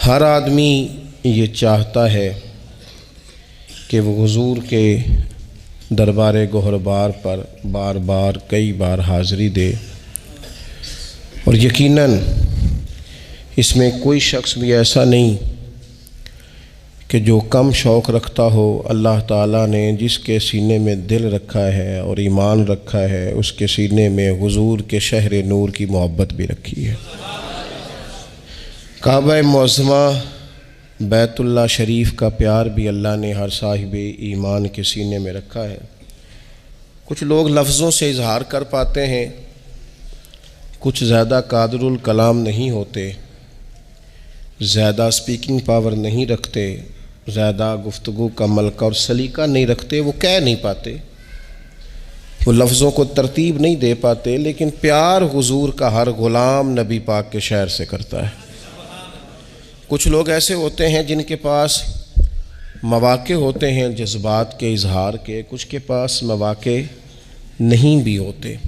हर आदमी ये चाहता है कि वो हुजूर के दरबार गोहरबार पर बार बार कई बार हाज़री दे, और यकीनन इसमें कोई शख्स भी ऐसा नहीं कि जो कम शौक़ रखता हो। अल्लाह ताला ने जिसके सीने में दिल रखा है और ईमान रखा है, उसके सीने में हुजूर के शहर नूर की मोहब्बत भी रखी है। काबा मुअज़्ज़मा बैतुल्लाह शरीफ का प्यार भी अल्लाह ने हर साहिब ईमान के सीने में रखा है। कुछ लोग लफ्ज़ों से इजहार कर पाते हैं, कुछ ज़्यादा कादरुल कलाम नहीं होते, ज़्यादा स्पीकिंग पावर नहीं रखते, ज़्यादा गुफ्तगू का मलका और सलीका नहीं रखते, वो कह नहीं पाते, वो लफ्ज़ों को तरतीब नहीं दे पाते, लेकिन प्यार हुजूर का हर ग़ुलाम नबी पाक के शहर से करता है। कुछ लोग ऐसे होते हैं जिनके पास मौक़े होते हैं जज्बात के इजहार के, कुछ के पास मौक़े नहीं भी होते।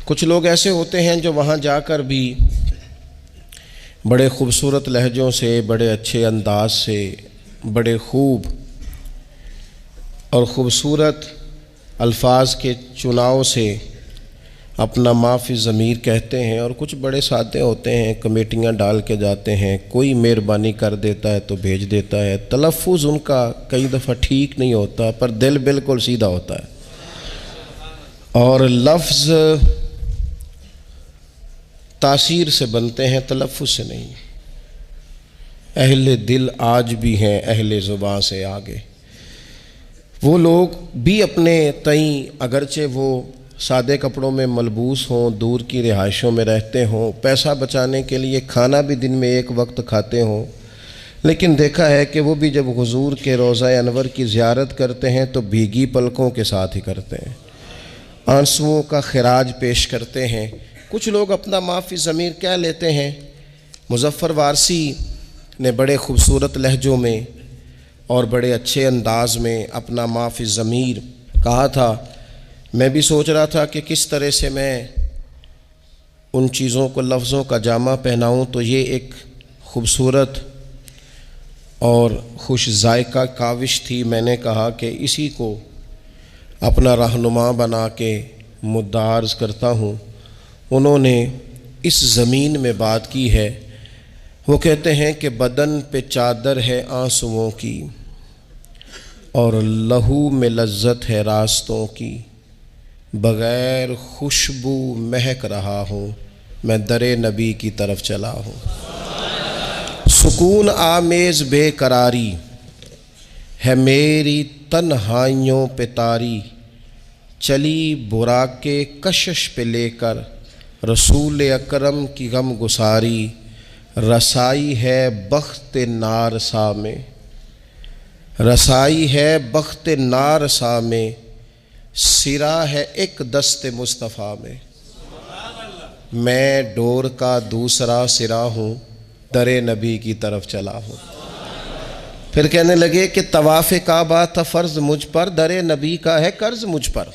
कुछ लोग ऐसे होते हैं जो वहाँ जाकर भी बड़े ख़ूबसूरत लहजों से, बड़े अच्छे अंदाज से, बड़े खूब और ख़ूबसूरत अल्फाज के चुनाव से अपना माफ़ी ज़मीर कहते हैं, और कुछ बड़े सादे होते हैं, कमेटियाँ डाल के जाते हैं, कोई मेहरबानी कर देता है तो भेज देता है। तलफ़ुज़ उनका कई दफ़ा ठीक नहीं होता, पर दिल बिल्कुल सीधा होता है, और लफ्ज़ तासीर से बनते हैं, तलफ़ुज़ से नहीं। अहले दिल आज भी हैं अहले ज़ुबान से आगे। वो लोग भी अपने तई, अगरचे वो सादे कपड़ों में मलबूस हों, दूर की रिहाइशों में रहते हों, पैसा बचाने के लिए खाना भी दिन में एक वक्त खाते हों, लेकिन देखा है कि वो भी जब हुजूर के रोज़ा अनवर की ज़ियारत करते हैं तो भीगी पलकों के साथ ही करते हैं, आंसुओं का खिराज पेश करते हैं। कुछ लोग अपना माफ़ी ज़मीर कह लेते हैं। मुज़फ़्फ़र वारसी ने बड़े ख़ूबसूरत लहजों में और बड़े अच्छे अंदाज में अपना माफ़ी ज़मीर कहा था। मैं भी सोच रहा था कि किस तरह से मैं उन चीज़ों को लफ्ज़ों का जामा पहनाऊँ, तो ये एक ख़ूबसूरत और खुश जायका काविश थी। मैंने कहा कि इसी को अपना रहनुमा बना के मुद्दा अर्ज़ करता हूँ। उन्होंने इस ज़मीन में बात की है। वो कहते हैं कि बदन पे चादर है आंसुओं की, और लहू में लज्जत है रास्तों की, बग़ैर खुशबू महक रहा हूँ, मैं दरे नबी की तरफ चला हूँ। सुकून आमेज़ बेकरारी है मेरी तन्हाइयों पे तारी, चली बुराके कशिश पे लेकर रसूल अकरम की गम गुसारी, रसाई है बख्त नारसा में, रसाई है बख्त नारसा में, सिरा है एक दस्ते मुस्तफ़ा में, मैं डोर का दूसरा सिरा हूँ, दरे नबी की तरफ चला हूँ। फिर कहने लगे कि तवाफ़े काबा था फ़र्ज़ मुझ पर, दरे नबी का है कर्ज़ मुझ पर।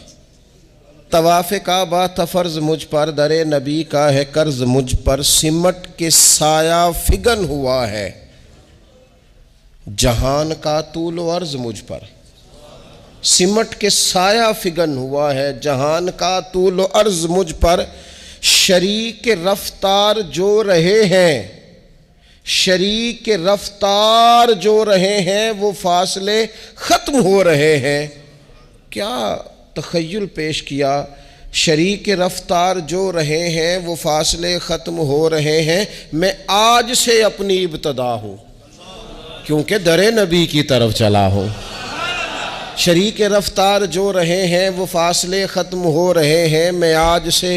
तवाफ़े काबा था फ़र्ज़ मुझ पर, दरे नबी का है कर्ज़ मुझ पर, सिमट के साया फिगन हुआ है जहान का तूल अर्ज़ मुझ पर। सिमट के साया फिगन हुआ है जहान का तूल अर्ज़ मुझ पर, शरीक रफ्तार जो रहे हैं, शरीक रफ्तार जो रहे हैं, वो फासले ख़त्म हो रहे हैं। क्या तख़य्युल पेश किया, शरीक रफ्तार जो रहे हैं वो फासले ख़त्म हो रहे हैं, मैं आज से अपनी इब्तदा हूँ क्योंकि दरे नबी की तरफ चला हूँ। शरीक रफ्तार जो रहे हैं वो फासले ख़त्म हो रहे हैं, मैं आज से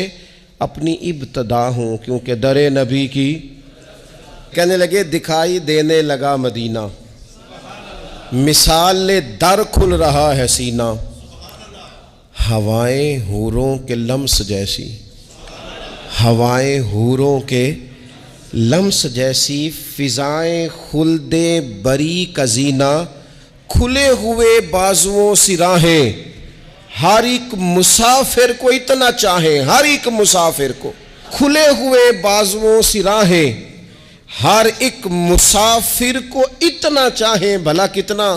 अपनी इब्तदा हूँ क्योंकि दरे नबी की। कहने लगे दिखाई देने लगा मदीना, मिसाल दर खुल रहा है सीना, हवाएं हूरों के लम्स जैसी, हवाएं हूरों के लम्स जैसी, फ़िज़ाएं खुल्दे बरी कज़ीना, खुले हुए बाजुओं सी राहें, हर एक मुसाफिर को इतना चाहे, हर एक मुसाफिर को खुले हुए बाजुओं सी राहें, हर एक मुसाफिर को इतना चाहे, भला कितना,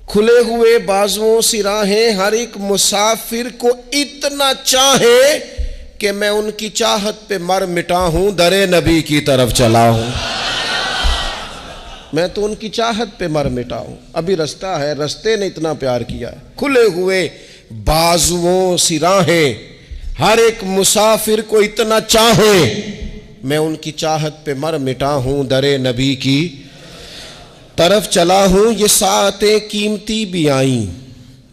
खुले हुए बाजुओं से राहें हर एक मुसाफिर को इतना चाहे कि मैं उनकी चाहत पे मर मिटा हूं, दरे नबी की तरफ चला हूं। मैं तो उनकी चाहत पे मर मिटा हूं। अभी रास्ता है, रास्ते ने इतना प्यार किया है। खुले हुए बाजुओं से राहें हर एक मुसाफिर को इतना चाहे, मैं उनकी चाहत पे मर मिटा हूं, दरे नबी की तरफ चला हूं। ये सातें कीमती भी आईं,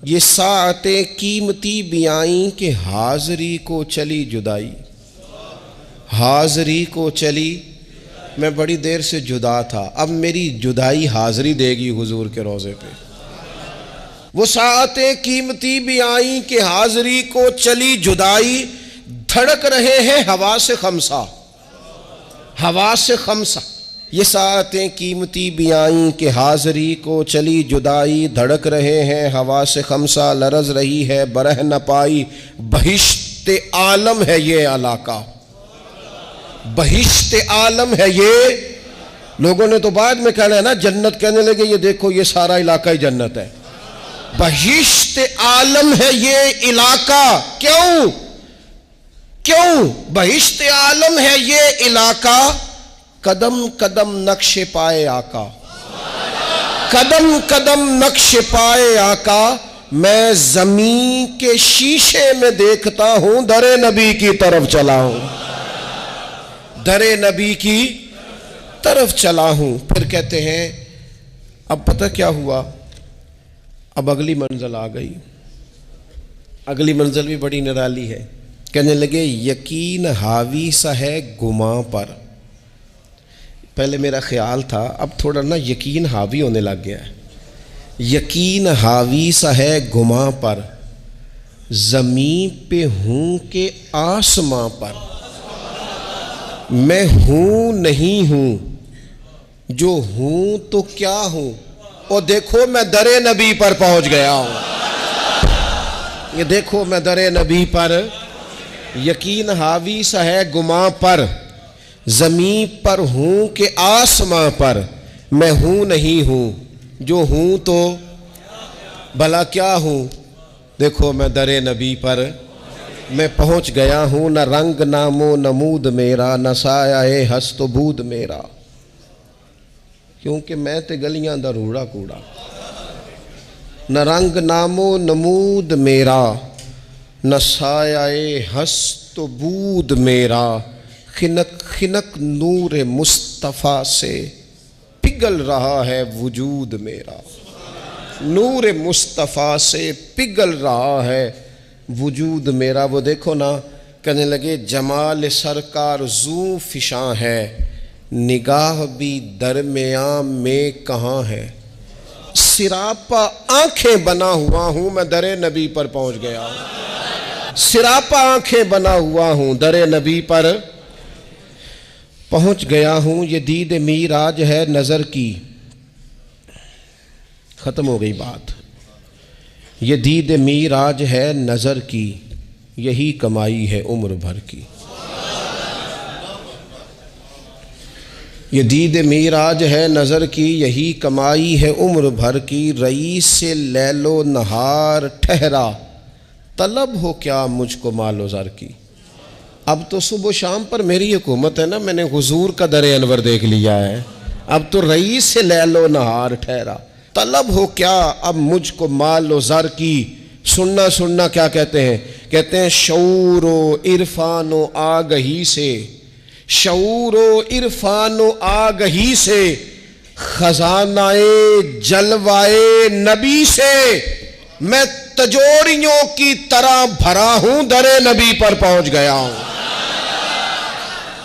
ये सातें कीमती भी आईं कि हाज़री को चली जुदाई, हाज़री को चली। मैं बड़ी देर से जुदा था, अब मेरी जुदाई हाज़री देगी हुजूर के रोज़े पे। वो सातें कीमती भी आईं कि हाज़री को चली जुदाई, धड़क रहे हैं हवा से खमसा, हवा से खमसा। ये सातें कीमती भी आईं कि हाज़री को चली जुदाई, धड़क रहे हैं हवा से खमसा, लरज़ रही है बरह न पाई, बहिश्ते आलम है ये इलाका, बहिश्ते आलम है ये। लोगों ने तो बाद में कहना है ना जन्नत, कहने लगे ये देखो ये सारा इलाका ही जन्नत है। बहिश्ते आलम है ये इलाका, क्यों क्यों बहिश्ते आलम है ये इलाका, कदम कदम नक्शे पाए आका, कदम कदम नक्शे पाए आका। मैं जमीन के शीशे में देखता हूं, दरे नबी की तरफ चला हूं, दरे नबी की तरफ चला हूं। फिर कहते हैं अब पता क्या हुआ, अब अगली मंजिल आ गई। अगली मंजिल भी बड़ी निराली है। कहने लगे यकीन हावी सा है गुमा पर। पहले मेरा ख्याल था, अब थोड़ा ना यकीन हावी होने लग गया है। यकीन हावी सा है गुमा पर, ज़मीं पे हूं के आसमां पर। मैं हूं नहीं हूं, जो हूं तो क्या हूं। और देखो मैं दरे नबी पर पहुंच गया हूं, ये देखो मैं दरे नबी पर। यकीन हावी सा है गुमा पर, ज़मीं पर हूं के आसमां पर। मैं हूं नहीं हूं, जो हूं तो भला क्या हूं। देखो मैं दरे नबी पर मैं पहुंच गया हूं। न रंग नामो नमूद मेरा, न साया ए हस्त बूद मेरा, क्योंकि मैं ते गलियां दा रूड़ा कूड़ा। न रंग नामो नमूद मेरा, न साया ए हस्त बूद मेरा। खिनक खिनक नूर मुस्तफ़ा से पिघल रहा है वजूद मेरा, नूर मुस्तफ़ा से पिघल रहा है वजूद मेरा। वो देखो ना, कहने लगे जमाल सरकार जू फिशां है, निगाह भी दरमियां में कहाँ है। सिरापा आंखें बना हुआ हूँ, मैं दरे नबी पर पहुँच गया हूँ। सिरापा आंखें बना हुआ हूँ, दरे नबी पर पहुँच गया हूँ। ये दीद मीराज है नज़र की, ख़त्म हो गई बात। ये दीद मीराज है नज़र की, यही कमाई है उम्र भर की। ये दीद मीराज है नज़र की, यही कमाई है उम्र भर की। रईस से लैलो नहार ठहरा, तलब हो क्या मुझको मालो ज़र की। अब तो सुबह शाम पर मेरी हुकूमत है ना, मैंने हुजूर का दरे अनवर देख लिया है। अब तो रईस से लैलो नहार ठहरा, तलब हो क्या अब मुझको मालो ज़र की। सुनना सुनना क्या कहते हैं, कहते हैं शऊरो इरफानो आगही से, शऊरो इरफानो आगही से, खजानाए जलवाए नबी से। मैं तजोरियों की तरह भरा हूं, दरे नबी पर पहुंच गया हूं।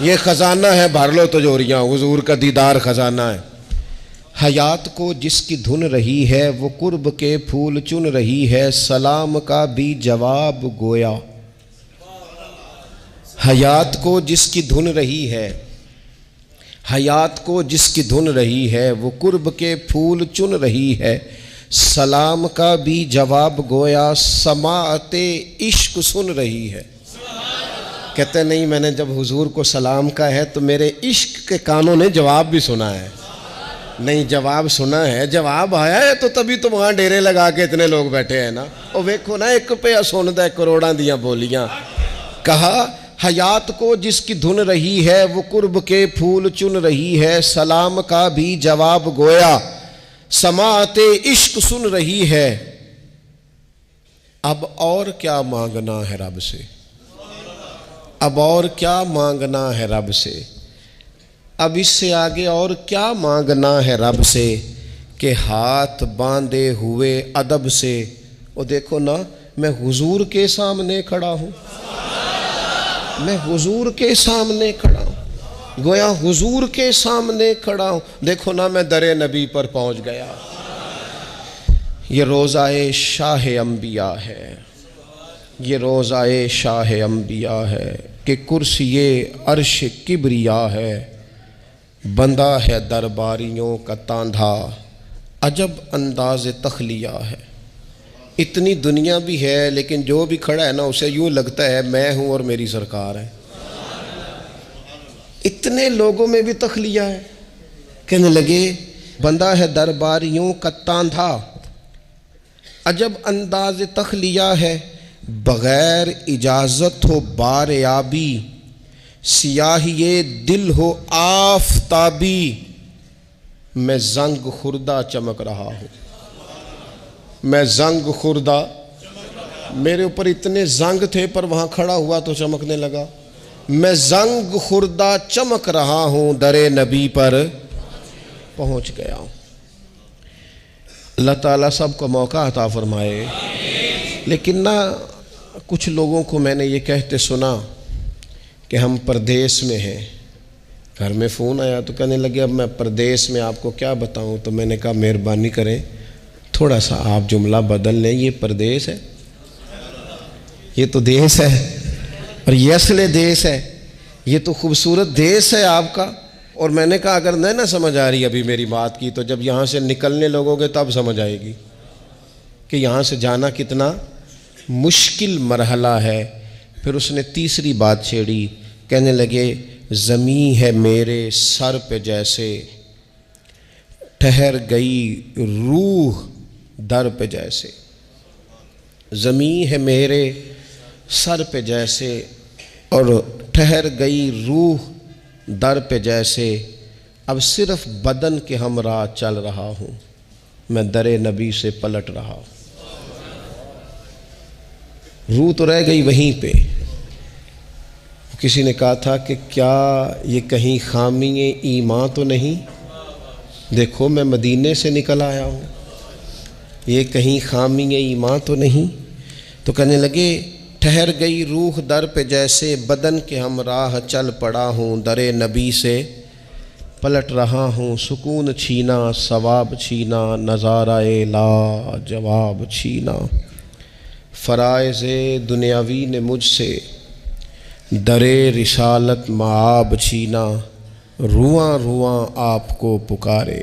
ये खजाना है, भर लो तजोरियां, हुजूर का दीदार खजाना है। हयात को जिसकी धुन रही है, वो कुर्ब के फूल चुन रही है, सलाम का भी जवाब गोया। हयात को जिसकी धुन रही है, हयात को जिसकी धुन रही है, वो कुर्ब के फूल चुन रही है, सलाम का भी जवाब गोया। समाते इश्क सुन रही है, कहते नहीं, मैंने जब हुजूर को सलाम कहा है तो मेरे इश्क के कानों ने जवाब भी सुना है। नहीं, जवाब सुना है, जवाब आया है तो तभी तो वहाँ डेरे लगा के इतने लोग बैठे हैं ना। और वेखो ना, एक पे सुनदा करोड़ां दियां बोलियां। कहा हयात को जिसकी धुन रही है वो कुर्ब के फूल चुन रही है, सलाम का भी जवाब गोया समाते इश्क सुन रही है। अब और क्या मांगना है रब से, अब और क्या मांगना है रब से, अब इससे आगे और क्या मांगना है रब से कि हाथ बांधे हुए अदब से। वो देखो ना, मैं हुजूर के सामने खड़ा हूँ, मैं हुजूर के सामने खड़ा हूँ, गोया हुजूर के सामने खड़ा हूँ। देखो ना, मैं दरे नबी पर पहुँच गया। ये रोज़ाए शाह अंबिया है, ये रोज़ाए शाह अंबिया है कि कुर्सी अर्श किबरिया है, बंदा है दरबारियों का तांधा, अजब अंदाज़ तखलिया है। इतनी दुनिया भी है लेकिन जो भी खड़ा है ना उसे यूँ लगता है मैं हूँ और मेरी सरकार है। इतने लोगों में भी तखलिया है। कहने लगे बंदा है दरबारियों का तांधा, अजब अंदाज़ तखलिया है, बग़ैर इजाज़त हो बार आबी, सियाही दिल हो आफताबी, मैं जंग खुर्दा चमक रहा हूँ, मैं जंग खुर्दा। मेरे ऊपर इतने जंग थे पर वहाँ खड़ा हुआ तो चमकने लगा। मैं जंग खुर्दा चमक रहा हूँ, दरे नबी पर पहुँच गया हूँ। अल्लाह ताला सबको मौका अता फरमाए। लेकिन ना कुछ लोगों को मैंने ये कहते सुना कि हम परदेश में हैं। घर में फ़ोन आया तो कहने लगे अब मैं परदेश में आपको क्या बताऊं। तो मैंने कहा मेहरबानी करें थोड़ा सा आप जुमला बदल लें, ये परदेश है, ये तो देश है, और ये असले देश है, ये तो खूबसूरत देश है आपका। और मैंने कहा अगर नहीं ना समझ आ रही अभी मेरी बात की, तो जब यहाँ से निकलने लगोगे तब समझ आएगी कि यहाँ से जाना कितना मुश्किल मरहला है। फिर उसने तीसरी बात छेड़ी, कहने लगे ज़मीं है मेरे सर पे जैसे, ठहर गई रूह दर पे जैसे। ज़मीं है मेरे सर पे जैसे और ठहर गई रूह दर पे जैसे, अब सिर्फ बदन के हमरा चल रहा हूँ, मैं दरे नबी से पलट रहा हूँ। रूह तो रह गई वहीं पे। किसी ने कहा था कि क्या ये कहीं खामी ईमान तो नहीं, देखो मैं मदीने से निकल आया हूँ, ये कहीं खामी ईमान तो नहीं। तो कहने लगे ठहर गई रूह दर पे जैसे, बदन के हमराह चल पड़ा हूँ, दरे नबी से पलट रहा हूँ। सुकून छीना सवाब छीना, नज़ाराए ला जवाब छीना, फ़राइज़े दुनियावी ने मुझसे दरे रिसालत माब छीना। रुआं रुआं आपको पुकारे,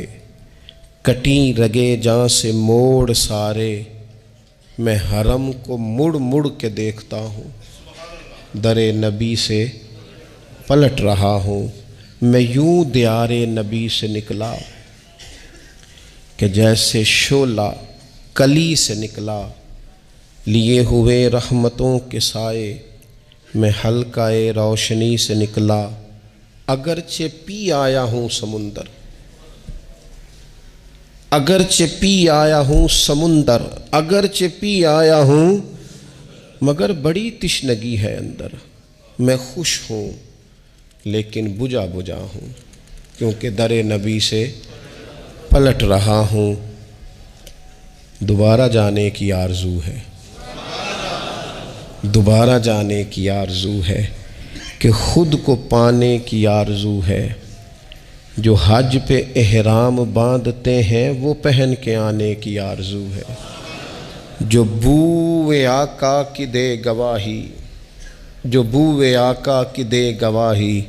कटी रगे जहाँ से मोड़ सारे, मैं हरम को मुड़ मुड़ के देखता हूँ, दरे नबी से पलट रहा हूँ। मैं यूं दियारे नबी से निकला कि जैसे शोला कली से निकला, लिए हुए रहमतों के साए, मैं हल्काए रोशनी से निकला। अगरचे पी आया हूँ समुंदर, अगरचे पी आया हूँ समुंदर, अगरचे पी आया हूँ मगर बड़ी तिश्नगी है अंदर। मैं खुश हूँ लेकिन बुझा बुझा हूँ, क्योंकि दरे नबी से पलट रहा हूँ। दोबारा जाने की आरज़ू है, दोबारा जाने की आरज़ू है, कि ख़ुद को पाने की आरज़ू है। जो हज पे एहराम बांधते हैं वो पहन के आने की आरज़ू है। जो बूए आका की दे गवाही, जो बूए आका की दे गवाही,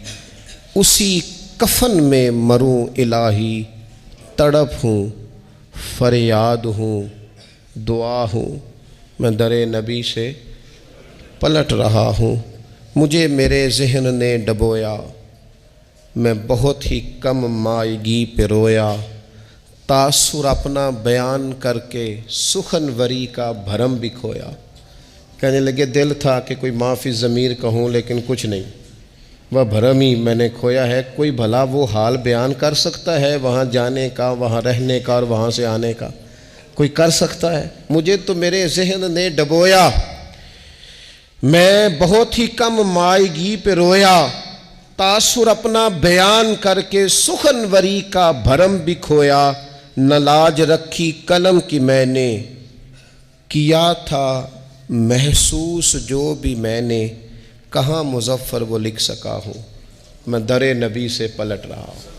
उसी कफन में मरूं इलाही। तड़प हूँ फरियाद हूँ दुआ हूँ, मैं दरे नबी से पलट रहा हूँ। मुझे मेरे जहन ने डबोया, मैं बहुत ही कम मायगी पे रोया, तासुर अपना बयान करके सुखनवरी का भरम भी खोया। कहने लगे दिल था कि कोई माफ़ी ज़मीर कहूँ, लेकिन कुछ नहीं, वह भरम ही मैंने खोया है। कोई भला वो हाल बयान कर सकता है वहाँ जाने का, वहाँ रहने का और वहाँ से आने का? कोई कर सकता है? मुझे तो मेरे जहन ने डबोया, मैं बहुत ही कम मायगी पे रोया, तासुर अपना बयान करके सुखनवरी का भरम भी खोया। न लाज रखी कलम की मैंने, किया था महसूस जो भी मैंने, कहाँ मुज़फ़्फ़र वो लिख सका हूँ, मैं दरे नबी से पलट रहा हूँ।